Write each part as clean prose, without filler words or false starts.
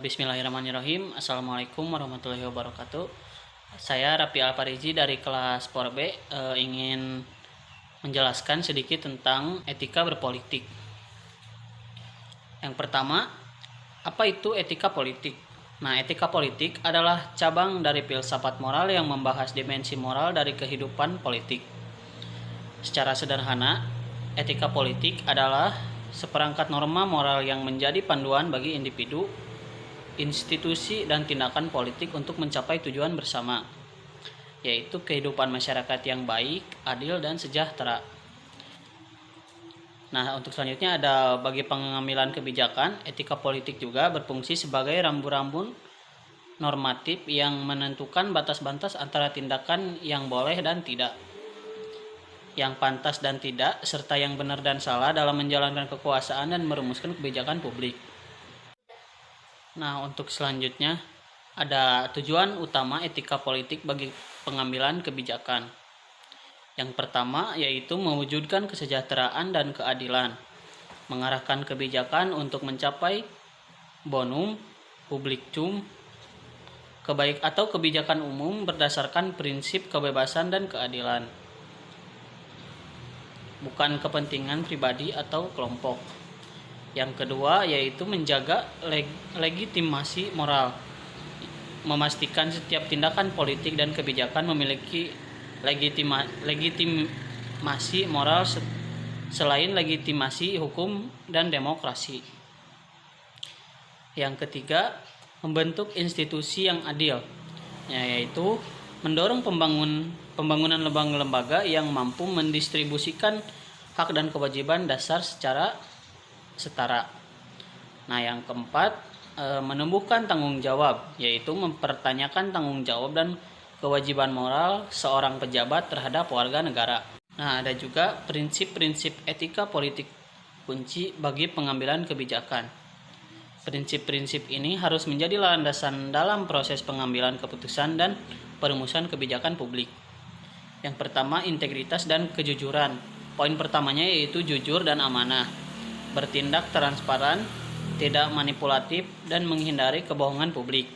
Bismillahirrahmanirrahim. Assalamualaikum warahmatullahi wabarakatuh. Saya Rapi Alparizi dari kelas POR B ingin menjelaskan sedikit tentang etika berpolitik. Yang pertama, apa itu etika politik? Nah, etika politik adalah cabang dari filsafat moral yang membahas dimensi moral dari kehidupan politik. Secara sederhana, etika politik adalah seperangkat norma moral yang menjadi panduan bagi individu, institusi, dan tindakan politik untuk mencapai tujuan bersama, yaitu kehidupan masyarakat yang baik, adil, dan sejahtera. Nah, untuk selanjutnya ada bagi pengambilan kebijakan, etika politik juga berfungsi sebagai rambu-rambu normatif yang menentukan batas-batas antara tindakan yang boleh dan tidak, yang pantas dan tidak, serta yang benar dan salah dalam menjalankan kekuasaan dan merumuskan kebijakan publik. Nah, untuk selanjutnya ada tujuan utama etika politik bagi pengambilan kebijakan. Yang pertama yaitu mewujudkan kesejahteraan dan keadilan, mengarahkan kebijakan untuk mencapai bonum publicum, kebijakan umum berdasarkan prinsip kebebasan dan keadilan, bukan kepentingan pribadi atau kelompok. Yang kedua yaitu menjaga legitimasi moral, memastikan setiap tindakan politik dan kebijakan memiliki legitimasi moral selain legitimasi hukum dan demokrasi. Yang ketiga, membentuk institusi yang adil, yaitu mendorong pembangunan lembaga-lembaga yang mampu mendistribusikan hak dan kewajiban dasar secara setara. Nah, yang keempat, menumbuhkan tanggung jawab, yaitu mempertanyakan tanggung jawab dan kewajiban moral seorang pejabat terhadap warga negara. Nah, ada juga prinsip-prinsip etika politik kunci bagi pengambilan kebijakan. Prinsip-prinsip ini harus menjadi landasan dalam proses pengambilan keputusan dan perumusan kebijakan publik. Yang pertama, integritas dan kejujuran. Poin pertamanya yaitu jujur dan amanah, bertindak transparan, tidak manipulatif, dan menghindari kebohongan publik.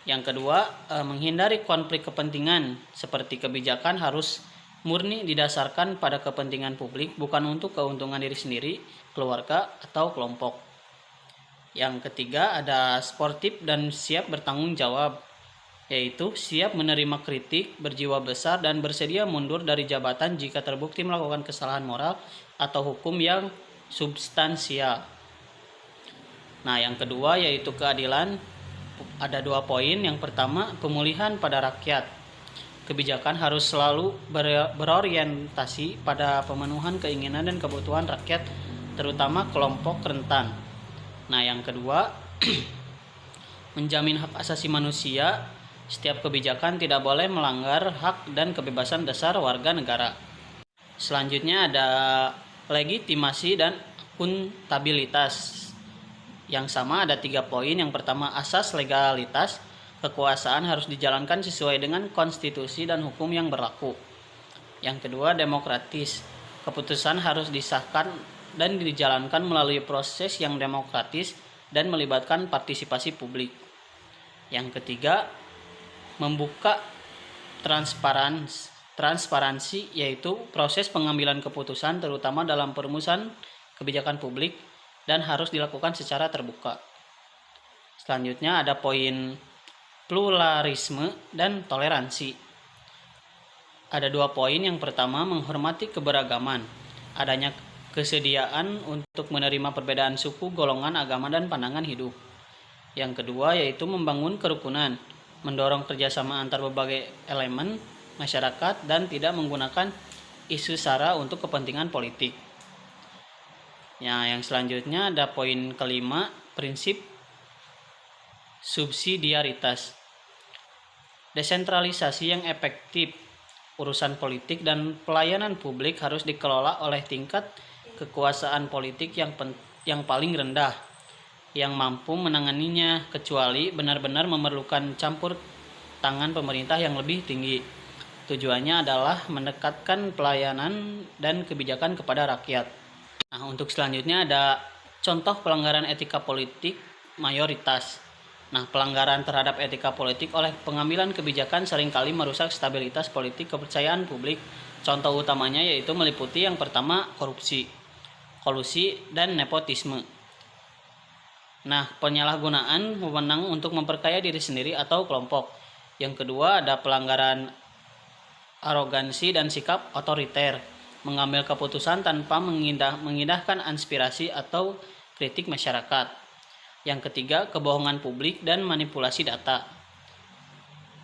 Yang kedua, menghindari konflik kepentingan, seperti kebijakan harus murni didasarkan pada kepentingan publik, bukan untuk keuntungan diri sendiri, keluarga, atau kelompok. Yang ketiga, ada sportif dan siap bertanggung jawab, yaitu siap menerima kritik, berjiwa besar, dan bersedia mundur dari jabatan jika terbukti melakukan kesalahan moral atau hukum yang substansial. Nah, yang kedua yaitu keadilan. Ada 2 poin. Yang pertama, pemulihan pada rakyat. Kebijakan harus selalu berorientasi pada pemenuhan keinginan dan kebutuhan rakyat, terutama kelompok rentan. Nah, yang kedua, menjamin hak asasi manusia. Setiap kebijakan tidak boleh melanggar hak dan kebebasan dasar warga negara. Selanjutnya ada legitimasi dan akuntabilitas. Yang sama ada 3 poin. Yang pertama, asas legalitas. Kekuasaan harus dijalankan sesuai dengan konstitusi dan hukum yang berlaku. Yang kedua, demokratis. Keputusan harus disahkan dan dijalankan melalui proses yang demokratis dan melibatkan partisipasi publik. Yang ketiga, membuka transparansi, yaitu proses pengambilan keputusan terutama dalam perumusan kebijakan publik dan harus dilakukan secara terbuka. Selanjutnya ada poin pluralisme dan toleransi. Ada 2 poin. Yang pertama, menghormati keberagaman. Adanya kesediaan untuk menerima perbedaan suku, golongan, agama, dan pandangan hidup. Yang kedua yaitu membangun kerukunan, mendorong kerjasama antar berbagai elemen masyarakat, dan tidak menggunakan isu sara untuk kepentingan politik. Ya, yang selanjutnya ada poin kelima, prinsip subsidiaritas. Desentralisasi yang efektif. Urusan politik dan pelayanan publik harus dikelola oleh tingkat kekuasaan politik yang paling rendah, yang mampu menanganinya, kecuali benar-benar memerlukan campur tangan pemerintah yang lebih tinggi. Tujuannya adalah mendekatkan pelayanan dan kebijakan kepada rakyat. Nah, untuk selanjutnya ada contoh pelanggaran etika politik mayoritas. Nah, pelanggaran terhadap etika politik oleh pengambilan kebijakan seringkali merusak stabilitas politik kepercayaan publik. Contoh utamanya yaitu meliputi yang pertama korupsi, kolusi, dan nepotisme. Nah, penyalahgunaan wewenang untuk memperkaya diri sendiri atau kelompok. Yang kedua ada pelanggaran arogansi dan sikap otoriter, mengambil keputusan tanpa mengindahkan aspirasi atau kritik masyarakat. Yang ketiga, kebohongan publik dan manipulasi data,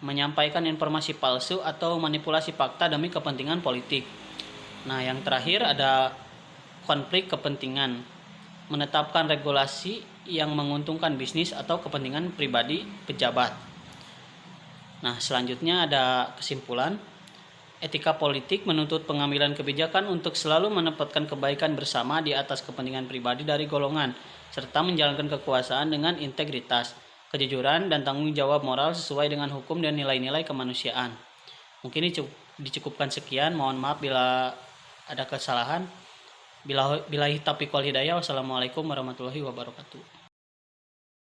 menyampaikan informasi palsu atau manipulasi fakta demi kepentingan politik. Nah, yang terakhir ada konflik kepentingan, menetapkan regulasi yang menguntungkan bisnis atau kepentingan pribadi pejabat. Nah, selanjutnya ada kesimpulan. Etika politik menuntut pengambilan kebijakan untuk selalu menempatkan kebaikan bersama di atas kepentingan pribadi dari golongan, serta menjalankan kekuasaan dengan integritas, kejujuran, dan tanggung jawab moral sesuai dengan hukum dan nilai-nilai kemanusiaan. Mungkin dicukupkan sekian, mohon maaf bila ada kesalahan. Billahi taufiq wal hidayah. Wassalamualaikum warahmatullahi wabarakatuh.